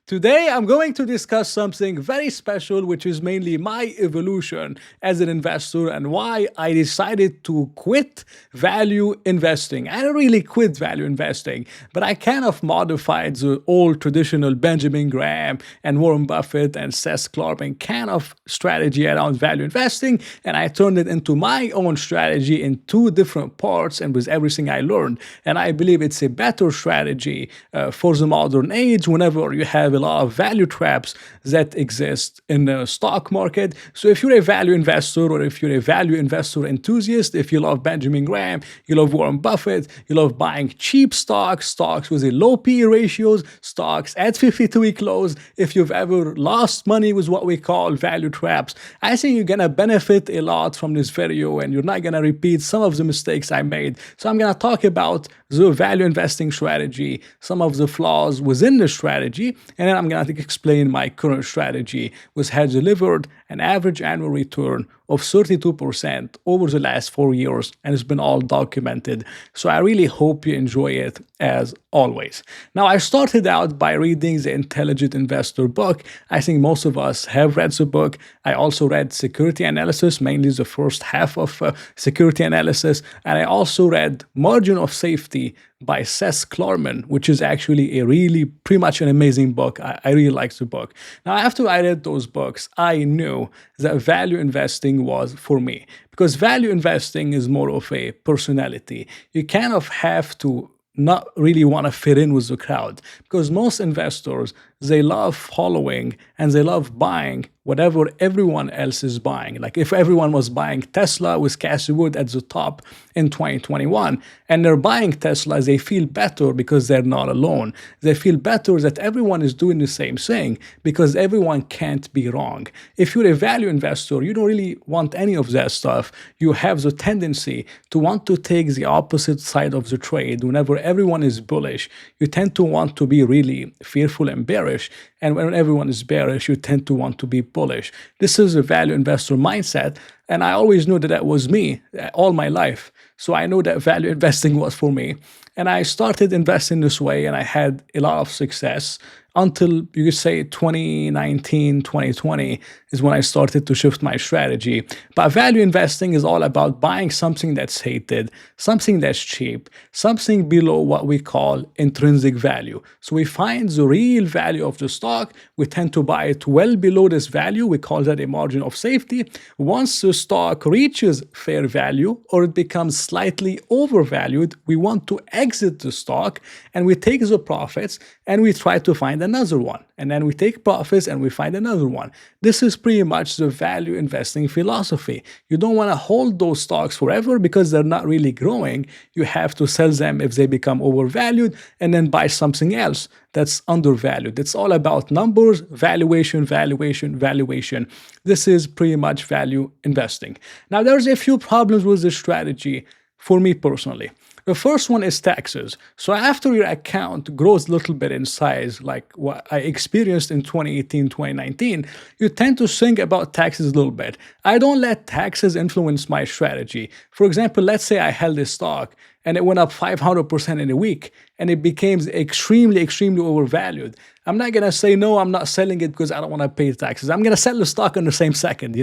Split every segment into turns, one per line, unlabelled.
Today, I'm going to discuss something very special, which is mainly my evolution as an investor and why I decided to quit value investing. I don't really quit value investing, but I kind of modified the old traditional Benjamin Graham and Warren Buffett and Seth Klarman kind of strategy around value investing, and I turned it into my own strategy in two different parts and with everything I learned. And I believe it's a better strategy for the modern age whenever you have a lot of value traps that exist in the stock market. So if you're a value investor or if you're a value investor enthusiast, if you love Benjamin Graham, you love Warren Buffett, you love buying cheap stocks with a low PE ratios, stocks at 52-week lows, if you've ever lost money with what we call value traps, I think you're going to benefit a lot from this video and you're not going to repeat some of the mistakes I made. So I'm going to talk about the value investing strategy, some of the flaws within the strategy, and then I'm going to explain my current strategy, which has delivered an average annual return of 32% over the last 4 years, and it's been all documented. So I really hope you enjoy it as always. Now, I started out by reading the Intelligent Investor book. I think most of us have read the book. I also read Security Analysis, mainly the first half of Security Analysis, and I also read Margin of Safety by Seth Klarman, which is actually a really pretty much an amazing book. I really like the book. Now, after I read those books, I knew that value investing was for me because value investing is more of a personality. You kind of have to not really want to fit in with the crowd because most investors, they love following and they love buying whatever everyone else is buying. Like if everyone was buying Tesla with Cassie Wood at the top in 2021 and they're buying Tesla, they feel better because they're not alone. They feel better that everyone is doing the same thing because everyone can't be wrong. If you're a value investor, you don't really want any of that stuff. You have the tendency to want to take the opposite side of the trade. Whenever everyone is bullish, you tend to want to be really fearful and bearish. And when everyone is bearish, you tend to want to be bullish. This is a value investor mindset. And I always knew that that was me all my life. So I know that value investing was for me. And I started investing this way and I had a lot of success until you could say 2019, 2020 is when I started to shift my strategy. But value investing is all about buying something that's hated, something that's cheap, something below what we call intrinsic value. So we find the real value of the stock. We tend to buy it well below this value. We call that a margin of safety. Once the stock reaches fair value or it becomes slightly overvalued, we want to exit the stock and we take the profits and we try to find another one. And then we take profits and we find another one. This is pretty much the value investing philosophy. You don't want to hold those stocks forever because they're not really growing. You have to sell them if they become overvalued and then buy something else that's undervalued. It's all about numbers, valuation, valuation, valuation. This is pretty much value investing. Now, there's a few problems with this strategy for me personally. The first one is taxes. So after your account grows a little bit in size, like what I experienced in 2018, 2019, you tend to think about taxes a little bit. I don't let taxes influence my strategy. For example, let's say I held a stock and it went up 500% in a week and it became extremely, extremely overvalued. I'm not going to say, no, I'm not selling it because I don't want to pay taxes. I'm going to sell the stock in the same second,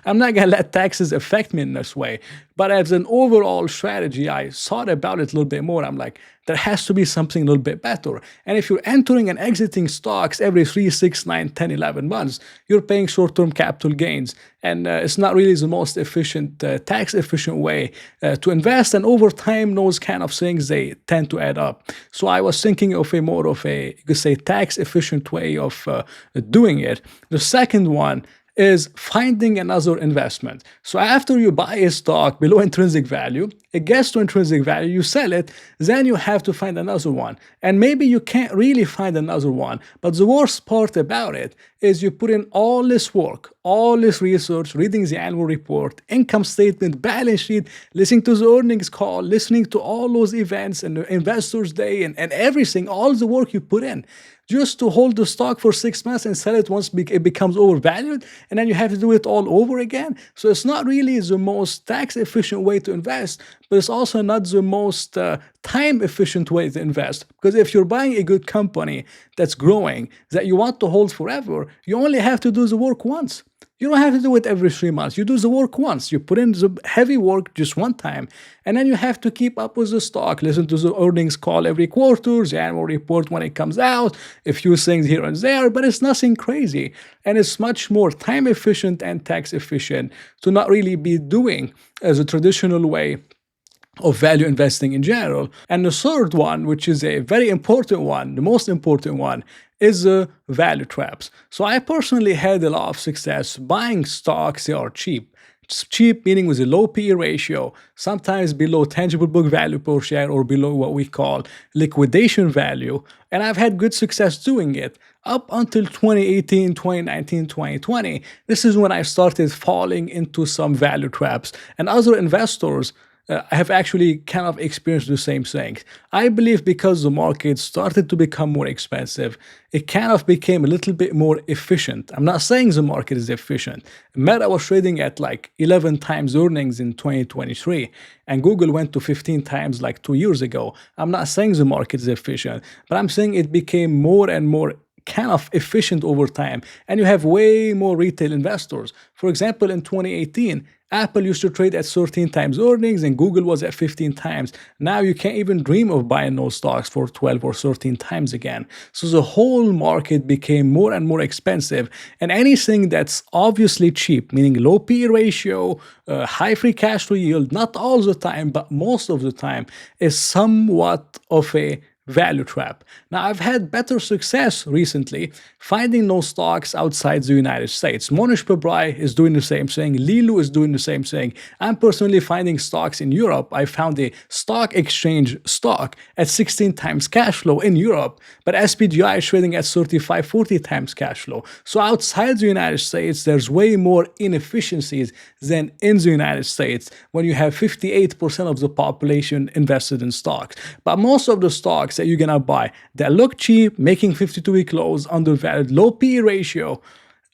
I'm not going to let taxes affect me in this way. But as an overall strategy, I thought about it a little bit more. I'm like, there has to be something a little bit better. And if you're entering and exiting stocks every 3, 6, 9, 10, 11 months, you're paying short-term capital gains. And it's not really the most efficient, tax-efficient way to invest. And over time, those kind of things, they tend to add up. So I was thinking of a more of a, you could say, tax-efficient way of doing it. The second one is finding another investment. So after you buy a stock below intrinsic value, it gets to intrinsic value, you sell it, then you have to find another one. And maybe you can't really find another one. But the worst part about it is you put in all this work, all this research, reading the annual report, income statement, balance sheet, listening to the earnings call, listening to all those events and the investors day and everything, all the work you put in, just to hold the stock for 6 months and sell it once it becomes overvalued, and then you have to do it all over again. So it's not really the most tax efficient way to invest, but it's also not the most time efficient way to invest. Because if you're buying a good company that's growing, that you want to hold forever, you only have to do the work once. You don't have to do it every 3 months. You do the work once. You put in the heavy work just one time, and then you have to keep up with the stock, listen to the earnings call every quarter, the annual report when it comes out, a few things here and there, but it's nothing crazy. And it's much more time efficient and tax efficient to not really be doing as a traditional way of value investing in general. And the third one, which is a very important one, the most important one, is value traps. So I personally had a lot of success buying stocks that are cheap. It's cheap meaning with a low PE ratio, sometimes below tangible book value per share or below what we call liquidation value. And I've had good success doing it up until 2018, 2019, 2020. This is when I started falling into some value traps. And other investors have actually kind of experienced the same thing. I believe because the market started to become more expensive, it kind of became a little bit more efficient. I'm not saying the market is efficient. Meta was trading at like 11 times earnings in 2023, and Google went to 15 times like 2 years ago. I'm not saying the market is efficient, but I'm saying it became more and more kind of efficient over time, and you have way more retail investors. For example, in 2018, Apple used to trade at 13 times earnings and Google was at 15 times. Now you can't even dream of buying those stocks for 12 or 13 times again. So the whole market became more and more expensive, and anything that's obviously cheap, meaning low PE ratio, high free cash flow yield, not all the time, but most of the time, is somewhat of a value trap. Now, I've had better success recently finding those stocks outside the United States. Mohnish Pabrai is doing the same thing. Lilu is doing the same thing. I'm personally finding stocks in Europe. I found a stock exchange stock at 16 times cash flow in Europe, but SPGI is trading at 35, 40 times cash flow. So outside the United States, there's way more inefficiencies than in the United States when you have 58% of the population invested in stocks. But most of the stocks that you're gonna buy that look cheap, making 52-week lows, undervalued, low PE ratio,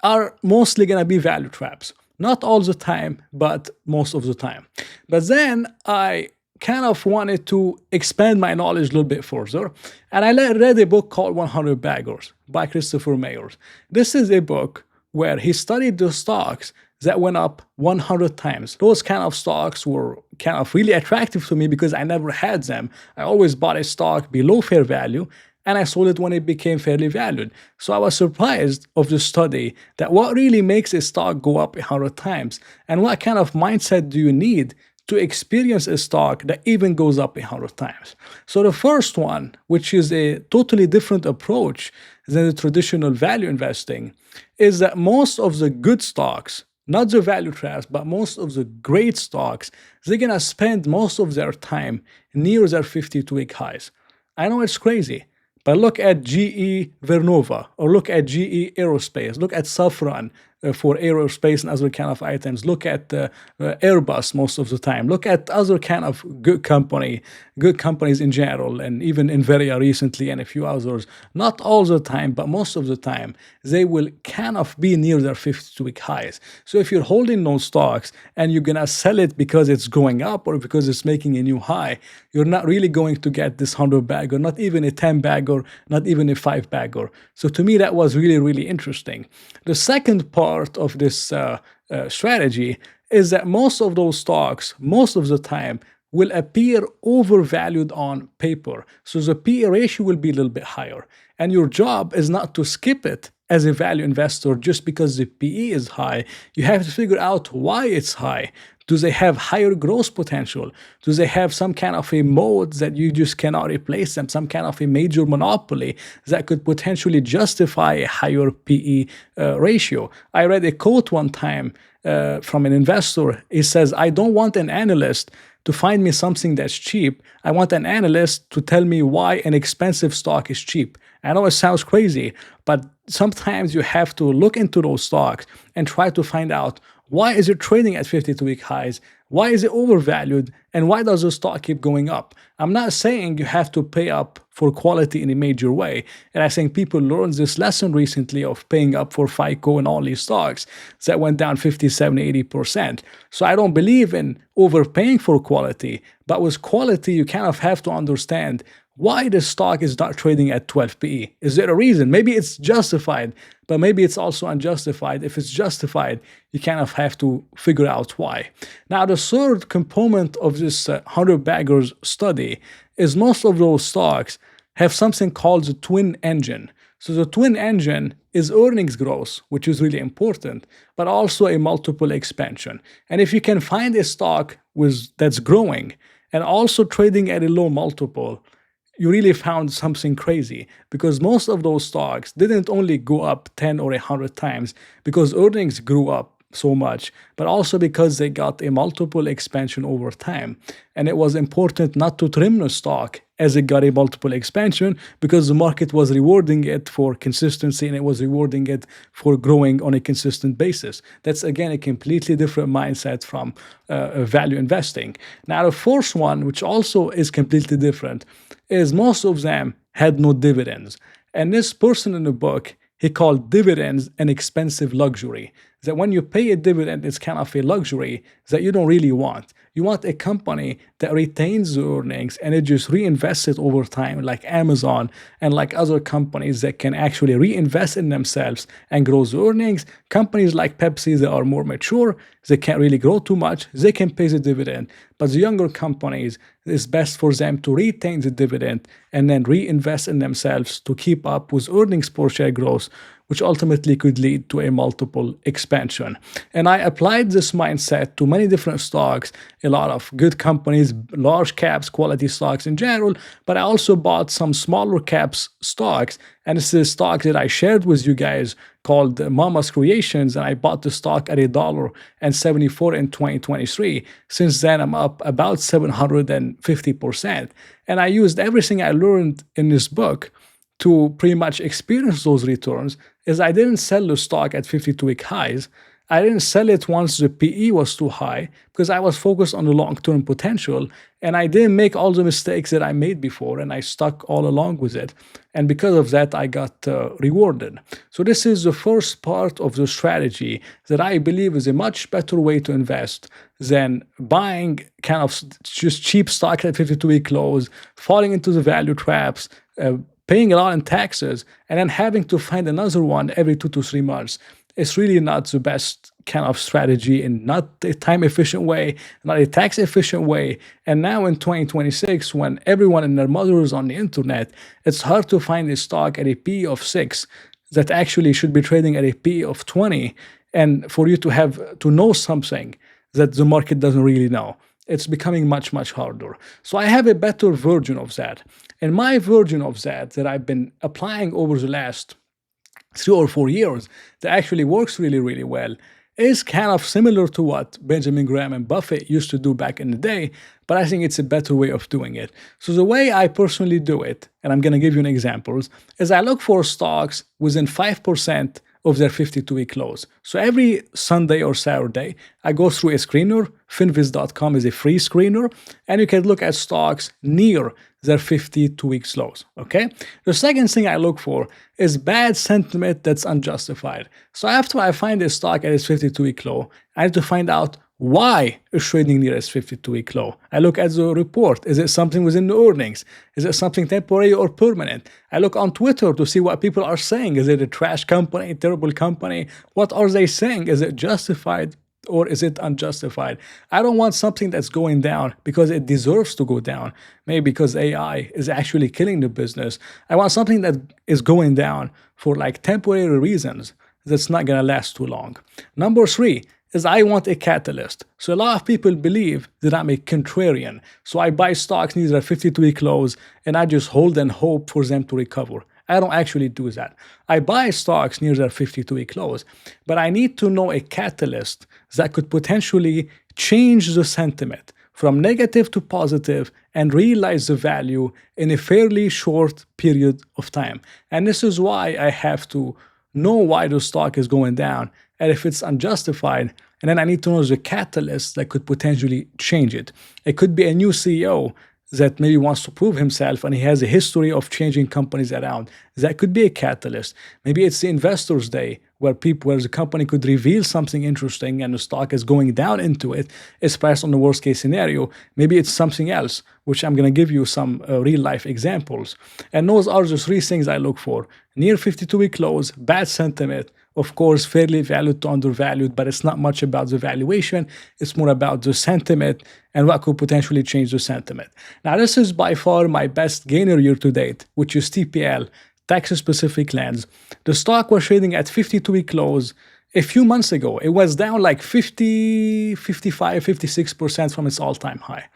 are mostly gonna be value traps. Not all the time, but most of the time. But then I kind of wanted to expand my knowledge a little bit further, and I read a book called 100 Baggers by Christopher Mayers. This is a book where he studied the stocks that went up 100 times. Those kind of stocks were kind of really attractive to me because I never had them. I always bought a stock below fair value and I sold it when it became fairly valued. So I was surprised of the study that what really makes a stock go up 100 times, and what kind of mindset do you need to experience a stock that even goes up 100 times. So the first one, which is a totally different approach than the traditional value investing, is that most of the good stocks, not the value traps, but most of the great stocks, they're gonna spend most of their time near their 52-week highs. I know it's crazy, but look at GE Vernova, or look at GE Aerospace, look at Safran for aerospace and other kind of items. Look at Airbus most of the time. Look at other kind of good companies in general, and even Nvidia recently and a few others. Not all the time, but most of the time, they will kind of be near their 52-week highs. So if you're holding those stocks and you're gonna sell it because it's going up or because it's making a new high, you're not really going to get this 100-bagger, not even a 10-bagger, not even a 5-bagger. So to me, that was really, really interesting. The second part of this strategy is that most of those stocks, most of the time, will appear overvalued on paper. So the PE ratio will be a little bit higher. And your job is not to skip it as a value investor just because the PE is high. You have to figure out why it's high. Do they have higher growth potential? Do they have some kind of a mode that you just cannot replace them, some kind of a major monopoly that could potentially justify a higher PE ratio? I read a quote one time from an investor. He says, I don't want an analyst to find me something that's cheap. I want an analyst to tell me why an expensive stock is cheap. I know it sounds crazy, but sometimes you have to look into those stocks and try to find out, why is it trading at 52-week highs? Why is it overvalued? And why does the stock keep going up? I'm not saying you have to pay up for quality in a major way. And I think people learned this lesson recently of paying up for FICO and all these stocks that went down 50, 70, 80%. So I don't believe in overpaying for quality. But with quality, you kind of have to understand why the stock is not trading at 12 PE. Is there a reason? Maybe it's justified, but maybe it's also unjustified. If it's justified, you kind of have to figure out why. Now, the third component of this 100 baggers study is most of those stocks have something called the twin engine. So the twin engine is earnings growth, which is really important, but also a multiple expansion. And if you can find a stock that's growing and also trading at a low multiple, you really found something crazy, because most of those stocks didn't only go up 10 or 100 times because earnings grew up so much, but also because they got a multiple expansion over time. And it was important not to trim the stock as it got a multiple expansion, because the market was rewarding it for consistency and it was rewarding it for growing on a consistent basis. That's, again, a completely different mindset from value investing. Now, the fourth one, which also is completely different, is most of them had no dividends. And this person in the book, he called dividends an expensive luxury. That when you pay a dividend, it's kind of a luxury that you don't really want. You want a company that retains the earnings and it just reinvests it over time, like Amazon and like other companies that can actually reinvest in themselves and grow the earnings. Companies like Pepsi that are more mature, they can't really grow too much, they can pay the dividend. But the younger companies, it's best for them to retain the dividend and then reinvest in themselves to keep up with earnings per share growth, which ultimately could lead to a multiple expansion. And I applied this mindset to many different stocks, a lot of good companies, large caps, quality stocks in general, but I also bought some smaller caps stocks. And this is a stock that I shared with you guys called Mama's Creations, and I bought the stock at $1.74 in 2023. Since then, I'm up about 750%. And I used everything I learned in this book to pretty much experience those returns. Is I didn't sell the stock at 52-week highs. I didn't sell it once the PE was too high because I was focused on the long-term potential, and I didn't make all the mistakes that I made before, and I stuck all along with it. And because of that, I got rewarded. So this is the first part of the strategy that I believe is a much better way to invest than buying kind of just cheap stock at 52-week lows, falling into the value traps, paying a lot in taxes, and then having to find another one every 2 to 3 months. It's really not the best kind of strategy, and not a time-efficient way, not a tax-efficient way. And now in 2026, when everyone and their mother is on the internet, it's hard to find a stock at a P of 6 that actually should be trading at a P of 20, and for you to have to know something that the market doesn't really know. It's becoming much, much harder. So I have a better version of that. And my version of that I've been applying over the last 3 or 4 years that actually works really, really well is kind of similar to what Benjamin Graham and Buffett used to do back in the day, but I think it's a better way of doing it. So the way I personally do it, and I'm going to give you an examples, is I look for stocks within 5% of their 52-week lows. So every Sunday or Saturday, I go through a screener. Finviz.com is a free screener, and you can look at stocks near their 52-week lows, okay? The second thing I look for is bad sentiment that's unjustified. So after I find a stock at its 52-week low, I need to find out why it's trading near its 52-week low. I look at the report. Is it something within the earnings? Is it something temporary or permanent? I look on Twitter to see what people are saying. Is it a trash company, a terrible company? What are they saying? Is it justified or is it unjustified? I don't want something that's going down because it deserves to go down, maybe because AI is actually killing the business. I want something that is going down for like temporary reasons that's not going to last too long. Number 3 is I want a catalyst. So a lot of people believe that I'm a contrarian. So I buy stocks near their 52-week lows and I just hold and hope for them to recover. I don't actually do that. I buy stocks near their 52-week lows, but I need to know a catalyst that could potentially change the sentiment from negative to positive and realize the value in a fairly short period of time. And this is why I have to know why the stock is going down and if it's unjustified, And then I need to know the catalyst that could potentially change it. It could be a new CEO that maybe wants to prove himself and he has a history of changing companies around. That could be a catalyst. Maybe it's the investors day where the company could reveal something interesting and the stock is going down into it, especially on the worst case scenario. Maybe it's something else, which I'm going to give you some real life examples. And those are the three things I look for: near 52-week close, bad sentiment, of course, fairly valued to undervalued, but it's not much about the valuation. It's more about the sentiment and what could potentially change the sentiment. Now, this is by far my best gainer year to date, which is TPL, Texas Pacific Lands. The stock was trading at 52-week close a few months ago. It was down like 50, 55, 56% from its all-time high.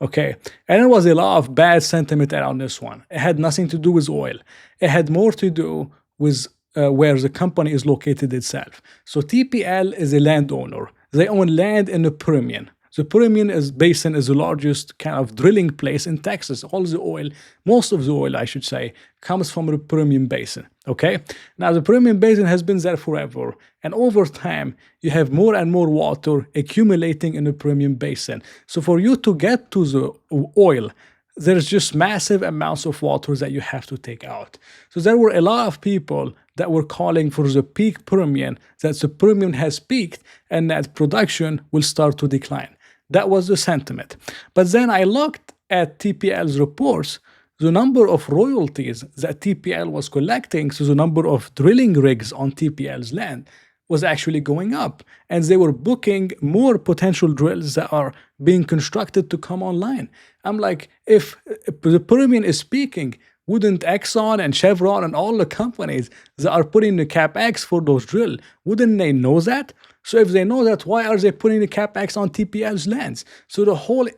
Okay, and there was a lot of bad sentiment around this one. It had nothing to do with oil. It had more to do with where the company is located itself. So TPL is a landowner. They own land in the Permian. The Permian Basin is the largest kind of drilling place in Texas. All the oil, most of the oil, I should say, comes from the Permian Basin. Okay? Now, the Permian Basin has been there forever. And over time, you have more and more water accumulating in the Permian Basin. So for you to get to the oil, there's just massive amounts of water that you have to take out. So there were a lot of people that were calling for the peak Permian, that the Permian has peaked and that production will start to decline. That was the sentiment. But then I looked at TPL's reports. The number of royalties that TPL was collecting, so the number of drilling rigs on TPL's land, was actually going up. And they were booking more potential drills that are being constructed to come online. I'm like, if the Permian is peaking, wouldn't Exxon and Chevron and all the companies that are putting the CapEx for those drills, wouldn't they know that? So if they know that, why are they putting the CapEx on TPL's lands? So the whole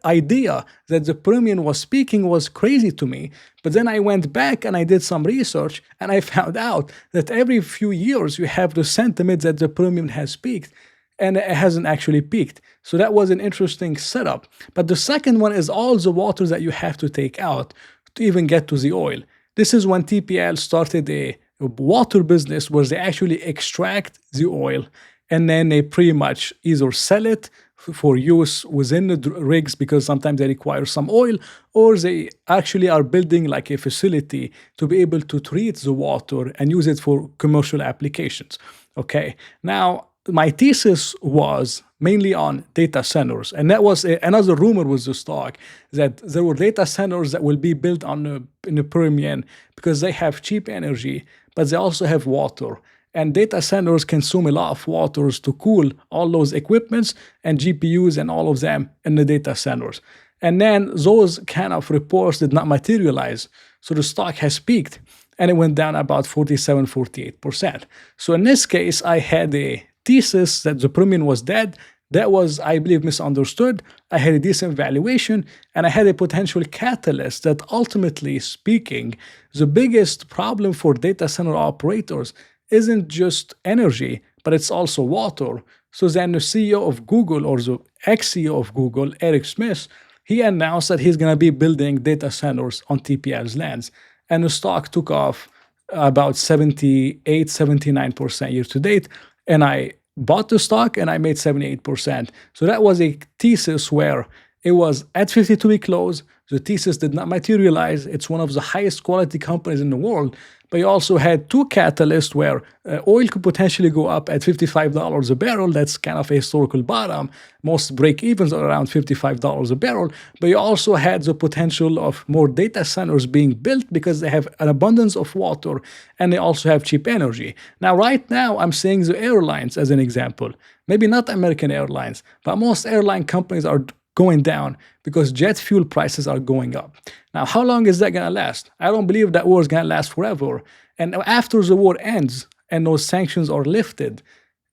idea that the Permian was peaking was crazy to me. But then I went back and I did some research and I found out that every few years you have the sentiment that the Permian has peaked and it hasn't actually peaked. So that was an interesting setup. But the second one is all the water that you have to take out to even get to the oil. This is when TPL started a water business where they actually extract the oil and then they pretty much either sell it for use within the rigs because sometimes they require some oil, or they actually are building like a facility to be able to treat the water and use it for commercial applications. Okay, now my thesis was mainly on data centers, and that was another rumor with the stock, that there were data centers that will be built in the Permian because they have cheap energy, but they also have water. And data centers consume a lot of water to cool all those equipments and GPUs and all of them in the data centers. And then those kind of reports did not materialize. So the stock has peaked and it went down about 47, 48%. So in this case, I had a thesis that the Permian was dead. That was, I believe, misunderstood. I had a decent valuation and I had a potential catalyst that, ultimately speaking, the biggest problem for data center operators isn't just energy, but it's also water. So then the CEO of Google, or the ex-CEO of Google, Eric Schmidt, he announced that he's going to be building data centers on TPL's lands. And the stock took off about 78, 79% year to date. And I bought the stock and I made 78%. So that was a thesis where it was at 52-week close. The thesis did not materialize. It's one of the highest quality companies in the world. But you also had two catalysts where oil could potentially go up at $55 a barrel. That's kind of a historical bottom. Most break-evens are around $55 a barrel. But you also had the potential of more data centers being built because they have an abundance of water and they also have cheap energy. Now, right now, I'm seeing the airlines as an example. Maybe not American Airlines, but most airline companies are going down because jet fuel prices are going up. Now, how long is that going to last? I don't believe that war is going to last forever. And after the war ends and those sanctions are lifted,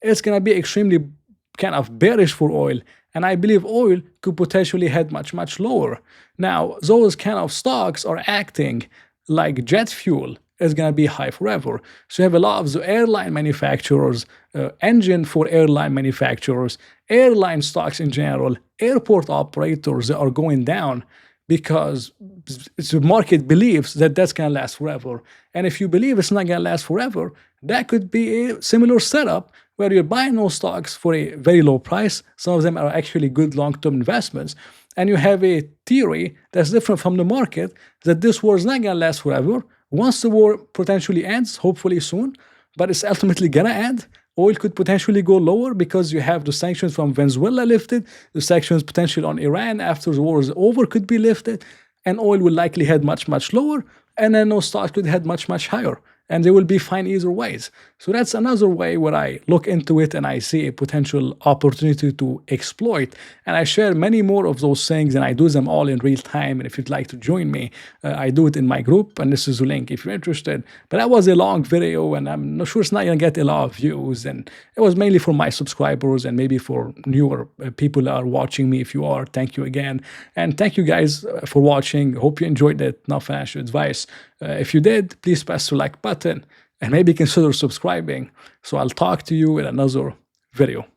it's going to be extremely kind of bearish for oil. And I believe oil could potentially head much, much lower. Now, those kind of stocks are acting like jet fuel is going to be high forever. So you have a lot of the airline manufacturers, engine for airline manufacturers, airline stocks in general, airport operators that are going down because the market believes that that's going to last forever. And if you believe it's not going to last forever, that could be a similar setup where you're buying those stocks for a very low price. Some of them are actually good long-term investments. And you have a theory that's different from the market that this war is not going to last forever. Once the war potentially ends, hopefully soon, but it's ultimately going to end, oil could potentially go lower because you have the sanctions from Venezuela lifted, the sanctions potentially on Iran after the war is over could be lifted, and oil will likely head much, much lower, and then those stocks could head much, much higher. And they will be fine either ways. So that's another way where I look into it and I see a potential opportunity to exploit. And I share many more of those things and I do them all in real time. And if you'd like to join me, I do it in my group. And this is the link if you're interested. But that was a long video and I'm not sure it's not going to get a lot of views. And it was mainly for my subscribers and maybe for newer people that are watching me. If you are, thank you again. And thank you guys for watching. Hope you enjoyed it. Not financial advice. If you did, please press the like button and maybe consider subscribing. So I'll talk to you in another video.